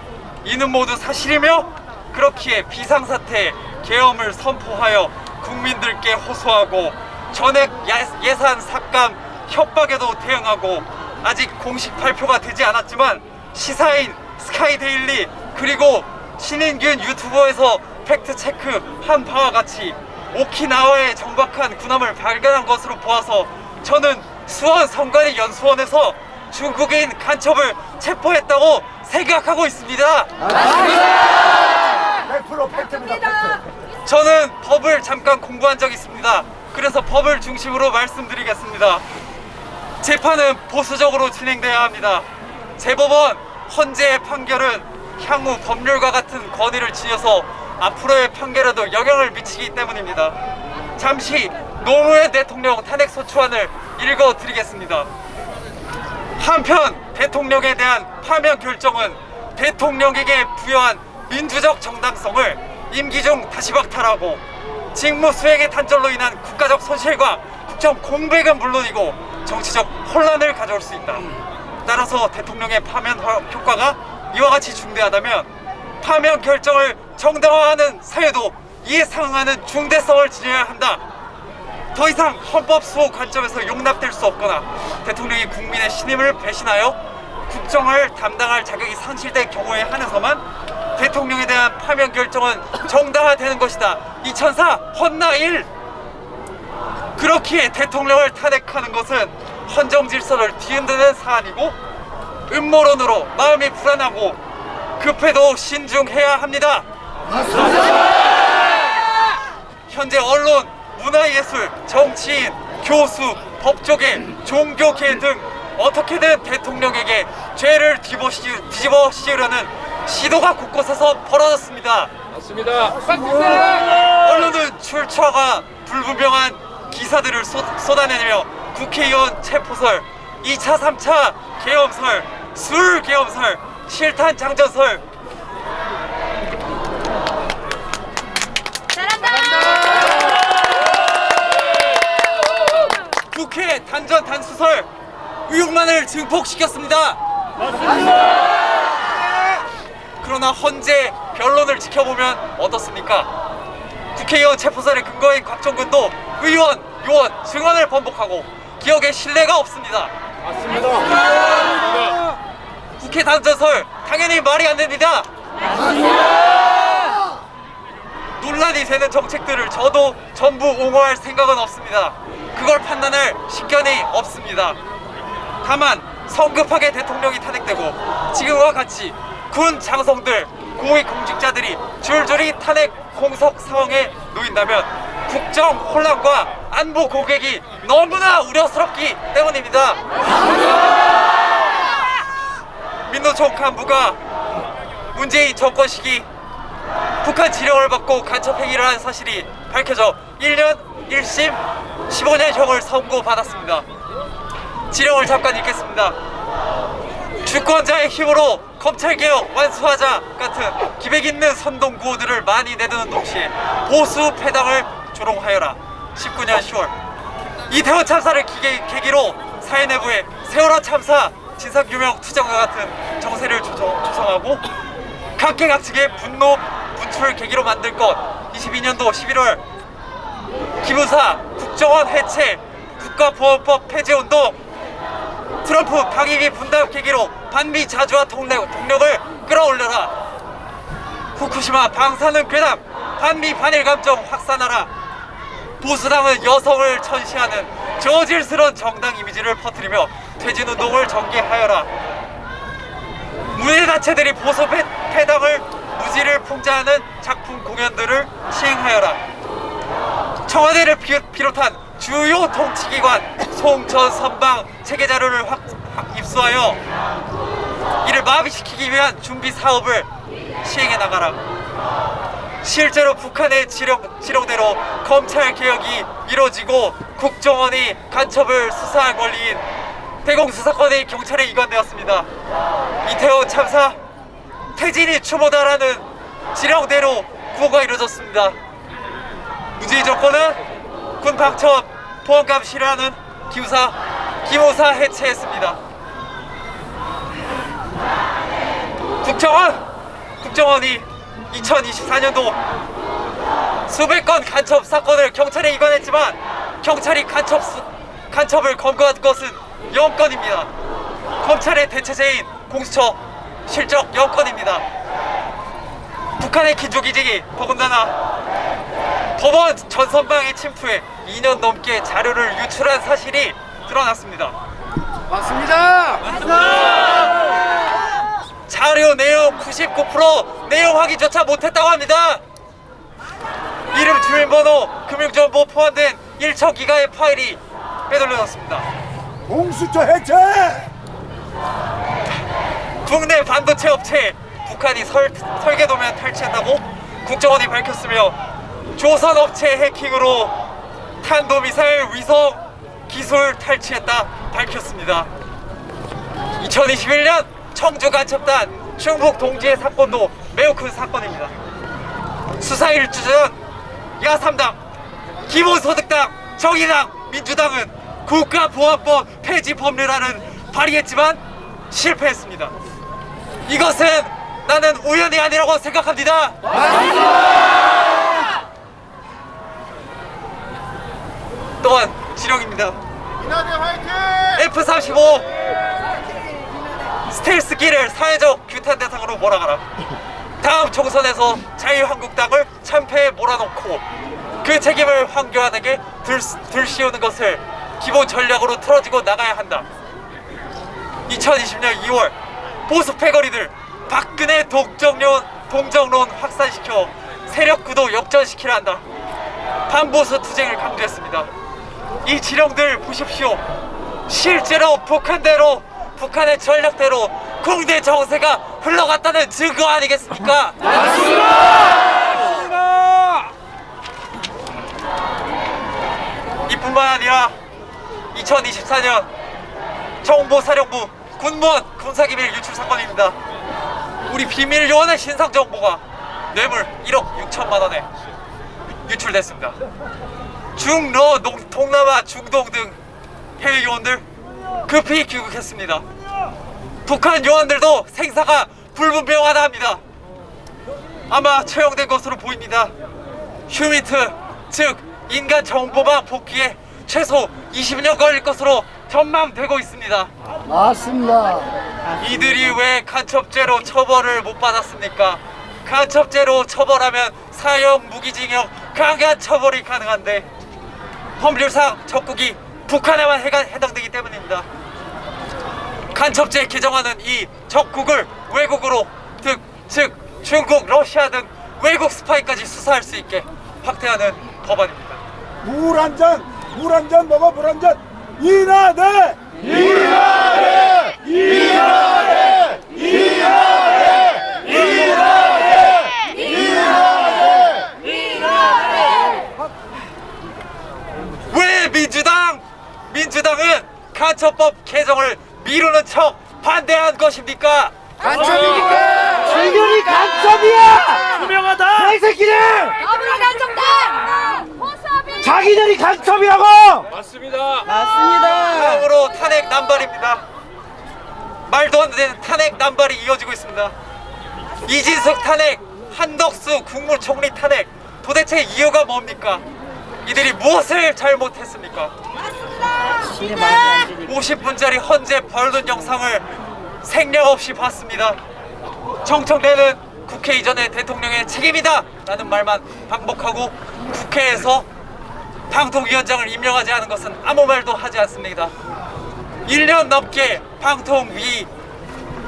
이는 모두 사실이며 그렇기에 비상사태 계엄을 선포하여 국민들께 호소하고 전액 예산 삭감 협박에도 대응하고 아직 공식 발표가 되지 않았지만 시사인 스카이데일리 그리고 신인균 유튜버에서 팩트체크 한 바와 같이 오키나와의 정박한 군함을 발견한 것으로 보아서 저는 수원 선관위 연수원에서 중국인 간첩을 체포했다고 생각하고 있습니다. 100% 팩트입니다. 저는 법을 잠깐 공부한 적이 있습니다. 그래서 법을 중심으로 말씀드리겠습니다. 재판은 보수적으로 진행돼야 합니다. 재법원 헌재의 판결은 향후 법률과 같은 권위를 지녀서 앞으로의 판결에도 영향을 미치기 때문입니다. 잠시 노무현 대통령 탄핵소추안을 읽어드리겠습니다. 한편 대통령에 대한 파면 결정은 대통령에게 부여한 민주적 정당성을 임기 중 다시 박탈하고 직무 수행의 단절로 인한 국가적 손실과 국정 공백은 물론이고 정치적 혼란을 가져올 수 있다. 따라서 대통령의 파면 효과가 이와 같이 중대하다면 파면 결정을 정당화하는 사회도 이에 상응하는 중대성을 지녀야 한다. 더 이상 헌법 수호 관점에서 용납될 수 없거나 대통령이 국민의 신임을 배신하여 국정을 담당할 자격이 상실될 경우에 한해서만 대통령에 대한 파면 결정은 정당화되는 것이다. 2004 헌나 1. 그렇기에 대통령을 탄핵하는 것은 헌정 질서를 뒤흔드는 사안이고 음모론으로 마음이 불안하고 급해도 신중해야 합니다. 현재 언론, 문화예술, 정치인, 교수, 법조계, 종교계 등 어떻게든 대통령에게 죄를 뒤집어 씌우려는 시도가 곳곳에서 벌어졌습니다. 맞습니다. 언론은 출처가 불분명한 기사들을 쏟아내며 국회의원 체포설, 2차, 3차 계엄설, 술 계엄설, 실탄 장전설, 국회 단전 단수설, 의혹만을 증폭시켰습니다. 그러나 헌재 변론을 지켜보면 어떻습니까? 국회의원 체포설의 근거인 곽종근도 의원, 요원, 증언을 번복하고 기억에 신뢰가 없습니다. 국회 단전설 당연히 말이 안 됩니다. 논란이 되는 정책들을 저도 전부 옹호할 생각은 없습니다. 그걸 판단할 식견이 없습니다. 다만 성급하게 대통령이 탄핵되고 지금과 같이 군 장성들, 고위 공직자들이 줄줄이 탄핵 공석 상황에 놓인다면 국정 혼란과 안보 고객이 너무나 우려스럽기 때문입니다. 민노총 간부가 문재인 정권 시기 북한 지령을 받고 간첩 행위를 한 사실이 밝혀져 1년 1심 15년형을 선고받았습니다. 지령을 잠깐 읽겠습니다. 주권자의 힘으로 검찰개혁 완수하자 같은 기백 있는 선동구호들을 많이 내두는 동시에 보수 패당을 조롱하여라. 19년 10월 이태원 참사를 계기로 사회 내부에 세월호 참사 진상규명 투쟁과 같은 정세를 조성하고 각계각층의 분노 분출 계기로 만들 것. 22년도 11월 기무사 국정원 해체 국가보안법 폐지운동 트럼프 방위비 분담 계기로 반미 자주화 동력을 끌어올려라. 후쿠시마 방사능 괴담 반미 반일 감정 확산하라. 보수당은 여성을 천시하는 저질스러운 정당 이미지를 퍼뜨리며 퇴진운동을 전개하여라. 문예단체들이 보수 패당을 무지를 풍자하는 작품 공연들을 시행하여라. 청와대를 비롯한 주요 통치기관 송천 선방 체계자료를 입수하여 이를 마비시키기 위한 준비 사업을 시행해 나가라. 실제로 북한의 지령대로 검찰 개혁이 이루어지고 국정원이 간첩을 수사할 권리인 대공수사권이 경찰에 이관되었습니다. 이태원 참사 퇴진이 추모다라는 지령대로 구호가 이루어졌습니다. 문재인 정권은 군 방첩 보안감 실현하는 기무사 해체했습니다. 국정원이 2024년도 수백 건 간첩 사건을 경찰에 이관했지만 경찰이 간첩을 검거한 것은 0건입니다. 검찰의 대체제인 공수처 실적 0건입니다. 북한의 기조기직이 더군다나 법원 전선방의 침투에 2년 넘게 자료를 유출한 사실이 드러났습니다. 맞습니다. 자료 내용 99% 내용 확인조차 못했다고 합니다. 이름, 주민번호, 금융정보 포함된 1천 기가의 파일이 빼돌려졌습니다. 공수처 해체. 국내 반도체 업체 북한이 설계도면 탈취했다고 국정원이 밝혔으며 조선 업체 해킹으로 탄도미사일 위성 기술 탈취했다 밝혔습니다. 2021년 청주 간첩단 충북 동지의 사건도 매우 큰 사건입니다. 수사 일주 전 야3당, 기본소득당, 정의당, 민주당은 국가보안법 폐지 법률안을 발의했지만 실패했습니다. 이것은 나는 우연이 아니라고 생각합니다. 또한 지령입니다. F-35 스텔스기를 사회적 규탄 대상으로 몰아가라. 다음 총선에서 자유한국당을 참패에 몰아놓고 그 책임을 황교안에게 들씌우는 것을 기본 전략으로 틀어지고 나가야 한다. 2020년 2월 보수 패거리들 박근혜 동정론 확산시켜 세력구도 역전시키려 한다. 반보수 투쟁을 강조했습니다. 이 지령들 보십시오. 실제로 북한의 전략대로 국내 정세가 흘러갔다는 증거 아니겠습니까? 맞습니다! 이뿐만 아니라 2024년 정보사령부 군무원 군사기밀 유출 사건입니다. 우리 비밀 요원의 신상 정보가 뇌물 1억 6천만 원에 유출됐습니다. 중러, 동남아, 중동 등 해외 요원들 급히 귀국했습니다. 북한 요원들도 생사가 불분명하다 합니다. 아마 처형된 것으로 보입니다. 휴미트, 즉 인간 정보망 복귀에 최소 20년 걸릴 것으로 전망되고 있습니다. 맞습니다. 이들이 왜 간첩죄로 처벌을 못 받았습니까? 간첩죄로 처벌하면 사형 무기징역 강한 처벌이 가능한데 법률상 적국이 북한에만 해당되기 때문입니다. 간첩죄 개정하는 이 적국을 외국으로 즉 중국, 러시아 등 외국 스파이까지 수사할 수 있게 확대하는 법안입니다. 물 한 잔 먹어, 물 한 잔. 이나대! 이나대! 이나대! 이나대! 이나대! 이나대! 왜 민주당은 간첩법 개정을 미루는 척 반대한 것입니까? 간첩이니까! 당연히 간첩이야! 투명하다! 이 새끼들! 더불어 간첩당! 자기들이 간첩이라고! 맞습니다. 다음으로 탄핵 남발입니다. 말도 안 되는 탄핵 남발이 이어지고 있습니다. 이진숙 탄핵, 한덕수 국무총리 탄핵, 도대체 이유가 뭡니까? 이들이 무엇을 잘못했습니까? 50분짜리 헌재 변론 영상을 생략 없이 봤습니다. 정청래는 국회 이전의 대통령의 책임이다 라는 말만 반복하고 국회에서 방통위원장을 임명하지 않은 것은 아무 말도 하지 않습니다. 1년 넘게 방통위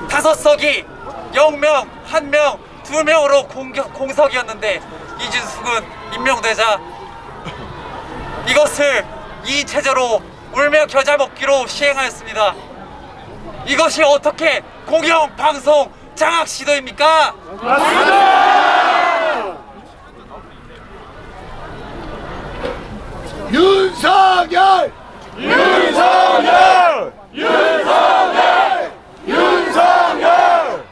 5석이 0명, 1명, 2명으로 공석이었는데 이준숙은 임명되자 이것을 이 체제로 울며 겨자 먹기로 시행하였습니다. 이것이 어떻게 공영방송 장악 시도입니까? 윤석열! 윤석열! 윤석열! 윤석열!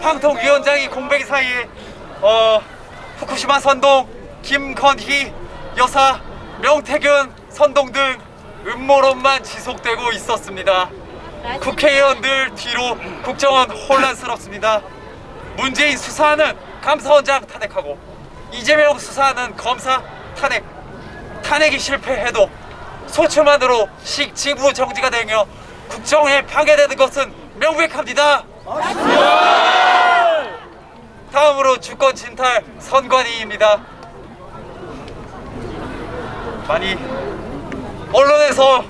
방통위원장이 공백 사이에 후쿠시마 선동, 김건희 여사, 명태균 선동 등 음모론만 지속되고 있었습니다. 국회의원들 뒤로 국정원 혼란스럽습니다. 문재인 수사하는 감사원장 탄핵하고 이재명 수사하는 검사 탄핵이 실패해도 소추만으로 직무 정지가 되며 국정에 방해되는 것은 명백합니다. 다음으로 주권 침탈 선관위입니다. 언론에서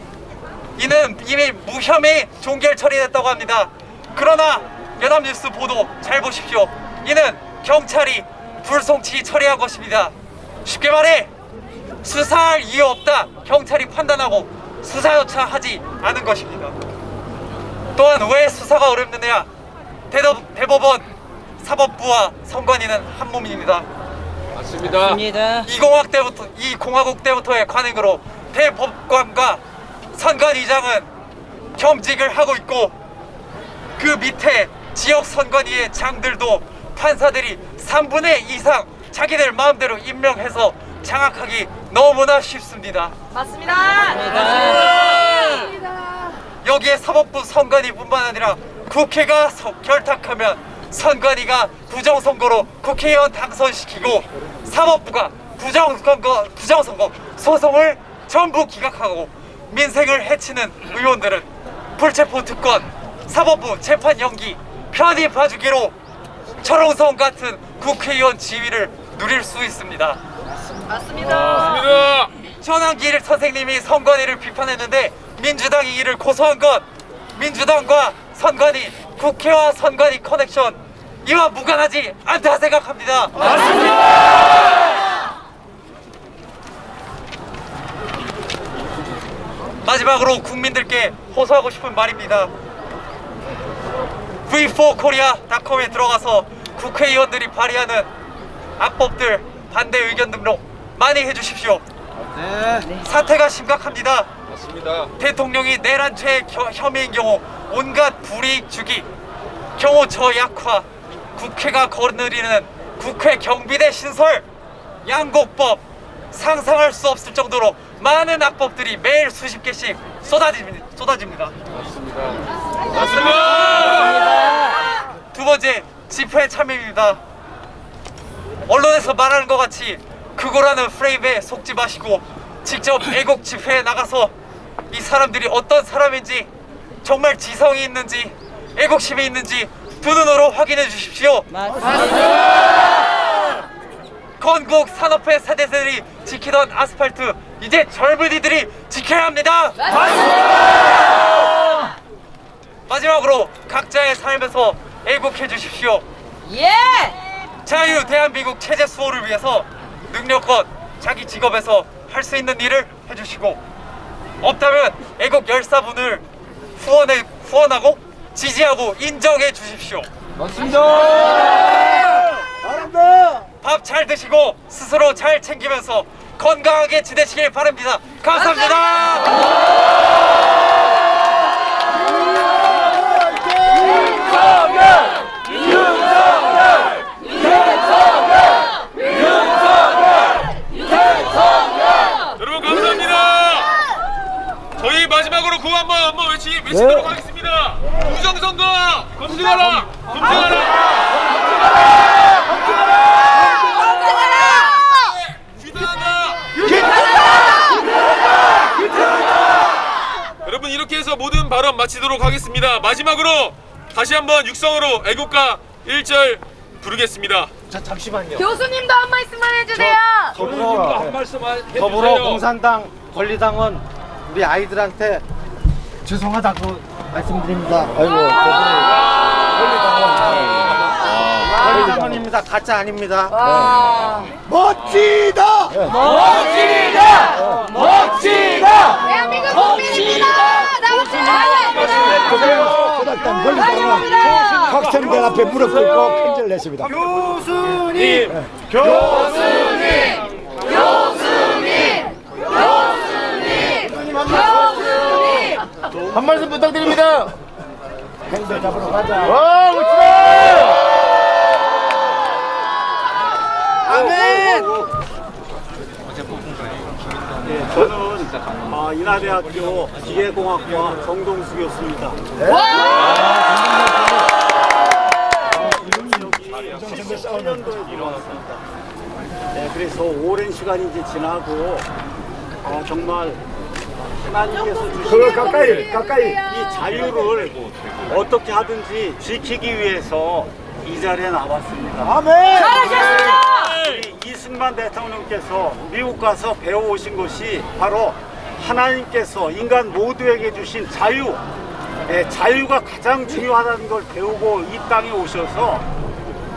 이는 이미 무혐의 종결 처리됐다고 합니다. 그러나 연합뉴스 보도 잘 보십시오. 이는 경찰이 불송치 처리한 것입니다. 쉽게 말해 수사할 이유 없다 경찰이 판단하고 수사 요청하지 않은 것입니다. 또한 왜 수사가 어렵느냐? 대법원, 사법부와 선관위는 한 몸입니다. 맞습니다. 이 공화국 때부터의 관행으로 대법관과 선관위장은 겸직을 하고 있고 그 밑에 지역 선관위의 장들도 판사들이 3분의 2 이상 자기들 마음대로 임명해서 장악하기 너무나 쉽습니다. 맞습니다. 여기에 사법부 선관위뿐만 아니라 국회가 결탁하면 선관위가 부정선거로 국회의원 당선시키고 사법부가 부정선거 소송을 전부 기각하고 민생을 해치는 의원들은 불체포 특권, 사법부 재판 연기, 편히 봐주기로 철옹성 같은 국회의원 지위를 누릴 수 있습니다. 맞습니다. 전환길 선생님이 선관위를 비판했는데 민주당이 이를 고소한 것, 민주당과 선관위, 국회와 선관위 커넥션 이와 무관하지 않다 생각합니다. 마지막으로 국민들께 호소하고 싶은 말입니다. v4korea.com에 들어가서 국회의원들이 발의하는 악법들 반대 의견 등록 많이 해주십시오. 사태가 심각합니다. 맞습니다. 대통령이 내란죄 혐의인 경우 온갖 불이익 주기, 경호처 약화, 국회가 거느리는 국회 경비대 신설, 양곡법, 상상할 수 없을 정도로 많은 악법들이 매일 수십 개씩 쏟아집니다. 맞습니다. 두 번째, 집회 참여입니다. 언론에서 말하는 것 같이 그거라는 프레임에 속지 마시고 직접 애국 집회에 나가서 이 사람들이 어떤 사람인지, 정말 지성이 있는지, 애국심이 있는지 두 눈으로 확인해 주십시오. 맞습니다. 건국 산업회 세대들이 지키던 아스팔트 이제 젊은이들이 지켜야 합니다. 마지막으로 각자의 삶에서 애국해 주십시오. 예! 자유 대한민국 체제 수호를 위해서 능력껏 자기 직업에서 할 수 있는 일을 해주시고, 없다면 애국 열사분을 후원하고 지지하고 인정해 주십시오. 잘한다. 밥 잘 드시고 스스로 잘 챙기면서 건강하게 지내시길 바랍니다. 감사합니다. 여러분 감사합니다. 저희 마지막으로 구호 한번 외치도록 하겠습니다. 우정선거 검증하라. 여러분 이렇게 해서 모든 발언 마치도록 하겠습니다. 마지막으로 다시 한번 육성으로 애국가 1절 부르겠습니다. 교수님도 한 말씀만 해주세요. 더불어 공산당 권리당원 우리 아이들한테 죄송하다고 말씀드립니다. 권리당원입니다. 가짜 아닙니다. 멋지다. 대한민국 국민입니다. 고등학당 권리당원 학생들 앞에 무릎 꿇고 편지를 냈습니다. 한 말씀 부탁드립니다. 행도 잡으러 가자. 와, 멋지다. 아멘. 저는 인하대학교 기계공학과 정동수 교수입니다. 여기 17년도에 들어왔습니다. 그래서 오랜 시간이 이제 지나고 정말 하나님께서 주신 가까이. 이 자유를 어떻게 하든지 지키기 위해서 이 자리에 나왔습니다. 아멘. 우리 이승만 대통령께서 미국 가서 배워오신 것이 바로 하나님께서 인간 모두에게 주신 자유, 자유가 가장 중요하다는 걸 배우고 이 땅에 오셔서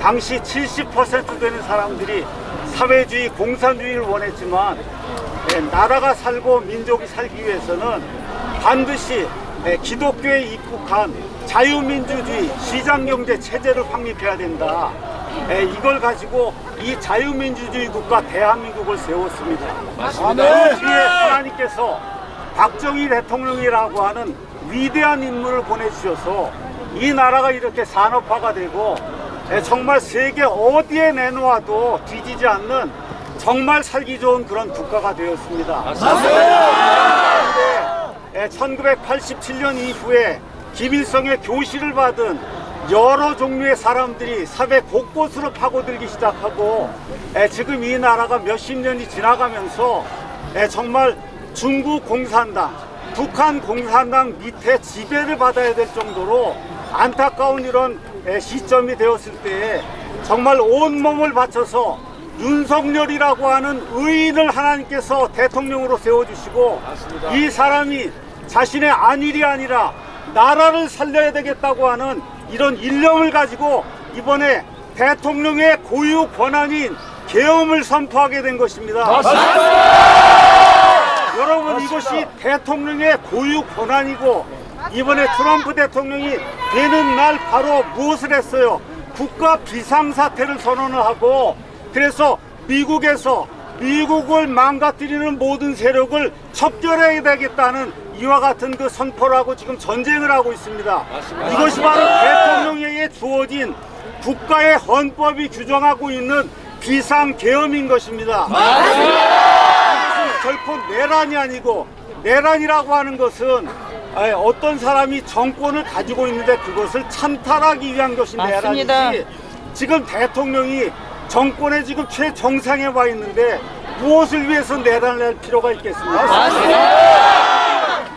당시 70% 되는 사람들이 사회주의, 공산주의를 원했지만 나라가 살고 민족이 살기 위해서는 반드시 기독교에 입국한 자유민주주의 시장경제 체제를 확립해야 된다. 이걸 가지고 이 자유민주주의 국가 대한민국을 세웠습니다. 그 뒤에 하나님께서 박정희 대통령이라고 하는 위대한 인물을 보내주셔서 이 나라가 이렇게 산업화가 되고 정말 세계 어디에 내놓아도 뒤지지 않는 정말 살기 좋은 그런 국가가 되었습니다. 그런데 1987년 이후에 김일성의 교시를 받은 여러 종류의 사람들이 사회 곳곳으로 파고들기 시작하고 지금 이 나라가 몇십 년이 지나가면서 정말 중국 공산당, 북한 공산당 밑에 지배를 받아야 될 정도로 안타까운 이런 시점이 되었을 때에 정말 온몸을 바쳐서 윤석열이라고 하는 의인을 하나님께서 대통령으로 세워주시고 이 사람이 자신의 안일이 아니라 나라를 살려야 되겠다고 하는 이런 일념을 가지고 이번에 대통령의 고유 권한인 계엄을 선포하게 된 것입니다. 여러분, 이것이 대통령의 고유 권한이고 이번에 트럼프 대통령이 되는 날 바로 무엇을 했어요? 국가 비상사태를 선언을 하고 그래서 미국에서 미국을 망가뜨리는 모든 세력을 척결해야 되겠다는 이와 같은 그 선포를 하고 지금 전쟁을 하고 있습니다. 이것이 바로 대통령에게 주어진 국가의 헌법이 규정하고 있는 비상계엄인 것입니다. 이것은 결코 내란이 아니고, 내란이라고 하는 것은 어떤 사람이 정권을 가지고 있는데 그것을 찬탈하기 위한 것이 내란이지, 지금 대통령이 정권에 지금 최정상에 와 있는데 무엇을 위해서 내란을 할 필요가 있겠습니까?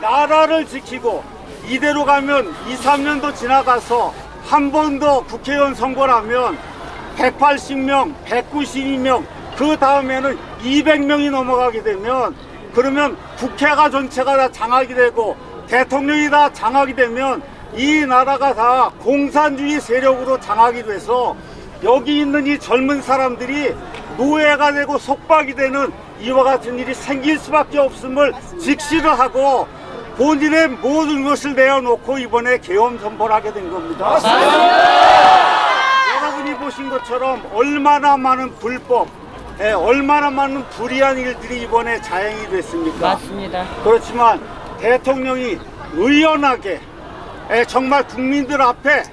나라를 지키고 이대로 가면 2, 3년도 지나가서 한 번 더 국회의원 선거를 하면 180명, 192명 그 다음에는 200명이 넘어가게 되면 그러면 국회가 전체가 다 장악이 되고 대통령이 다 장악이 되면 이 나라가 다 공산주의 세력으로 장악이 돼서 여기 있는 이 젊은 사람들이 노예가 되고 속박이 되는 이와 같은 일이 생길 수밖에 없음을 직시를 하고 본인의 모든 것을 내어놓고 이번에 계엄 선포를 하게 된 겁니다. 여러분이 보신 것처럼 얼마나 많은 불법, 얼마나 많은 불의한 일들이 이번에 자행이 됐습니까? 맞습니다. 그렇지만 대통령이 의연하게 정말 국민들 앞에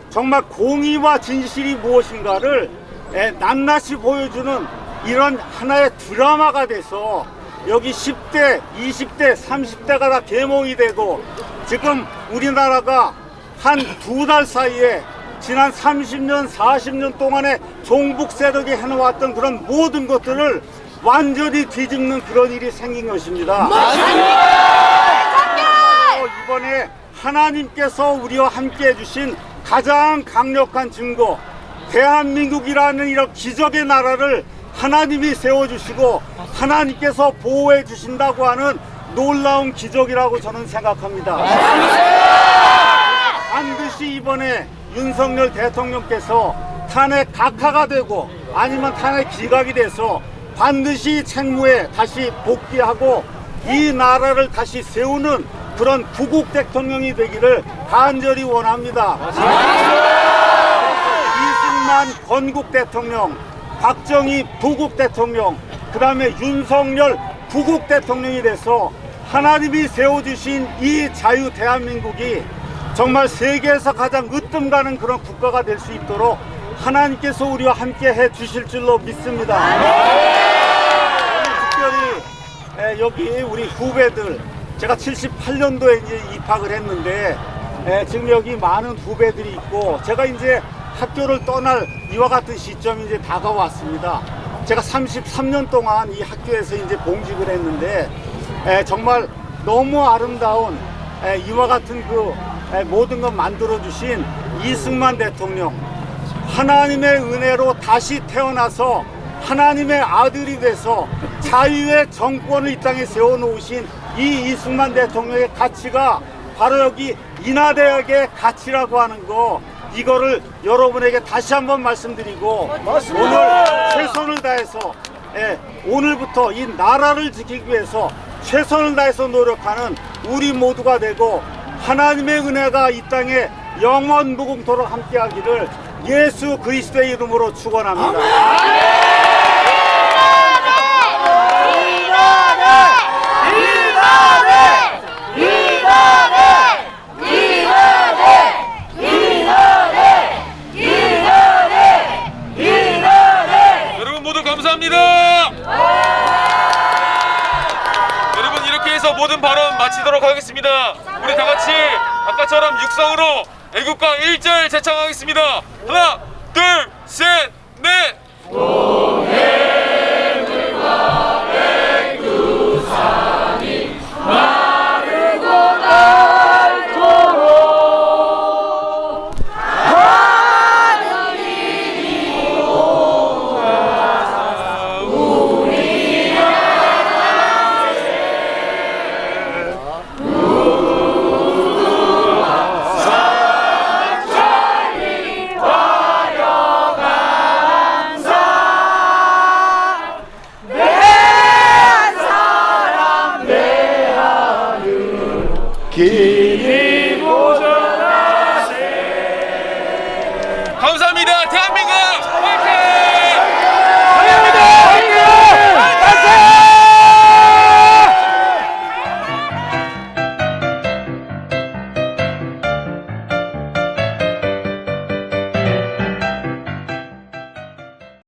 정말 공의와 진실이 무엇인가를 낱낱이 보여주는 이런 하나의 드라마가 돼서 여기 10대, 20대, 30대가 다 계몽이 되고 지금 우리나라가 한 2달 사이에 지난 30년, 40년 동안에 종북 세력이 해놓았던 그런 모든 것들을 완전히 뒤집는 그런 일이 생긴 것입니다. 이번에 하나님께서 우리와 함께 해주신 가장 강력한 증거, 대한민국이라는 이런 기적의 나라를 하나님이 세워주시고 하나님께서 보호해 주신다고 하는 놀라운 기적이라고 저는 생각합니다. 반드시 이번에 윤석열 대통령께서 탄핵 각하가 되고 아니면 탄핵 기각이 돼서 반드시 책무에 다시 복귀하고 이 나라를 다시 세우는 그런 구국 대통령이 되기를 간절히 원합니다. 이승만 건국 대통령, 박정희 부국 대통령, 그 다음에 윤석열 부국 대통령이 돼서 하나님이 세워주신 이 자유 대한민국이 정말 세계에서 가장 으뜸가는 그런 국가가 될 수 있도록 하나님께서 우리와 함께 해 주실 줄로 믿습니다. 특별히 여기 우리 후배들, 제가 78년도에 이제 입학을 했는데 지금 여기 많은 후배들이 있고 제가 이제 학교를 떠날 이와 같은 시점이 이제 다가왔습니다. 제가 33년 동안 이 학교에서 이제 봉직을 했는데 정말 너무 아름다운 이와 같은 그 모든 것 만들어 주신 이승만 대통령, 하나님의 은혜로 다시 태어나서 하나님의 아들이 돼서 자유의 정권을 이 땅에 세워 놓으신 이 이승만 대통령의 가치가 바로 여기 인하대학의 가치라고 하는 거, 이거를 여러분에게 다시 한번 말씀드리고 오늘 최선을 다해서 오늘부터 이 나라를 지키기 위해서 최선을 다해서 노력하는 우리 모두가 되고 하나님의 은혜가 이 땅에 영원 무궁토록 함께하기를 예수 그리스도의 이름으로 축원합니다. 여러분 모두 감사합니다. 여러분 이렇게 해서 모든 발언 마치도록 하겠습니다. 우리 다 같이 아까처럼 육성으로 애국가 1절 제창하겠습니다. 하나, 둘, 셋, 넷. 동해물과 백두산이 마르고 닳도록 하늘이 이루어서 우리 나라에 산천리 화려한 산 대한 사람 대하는 길이 보전하세. 감사합니다. 대한민국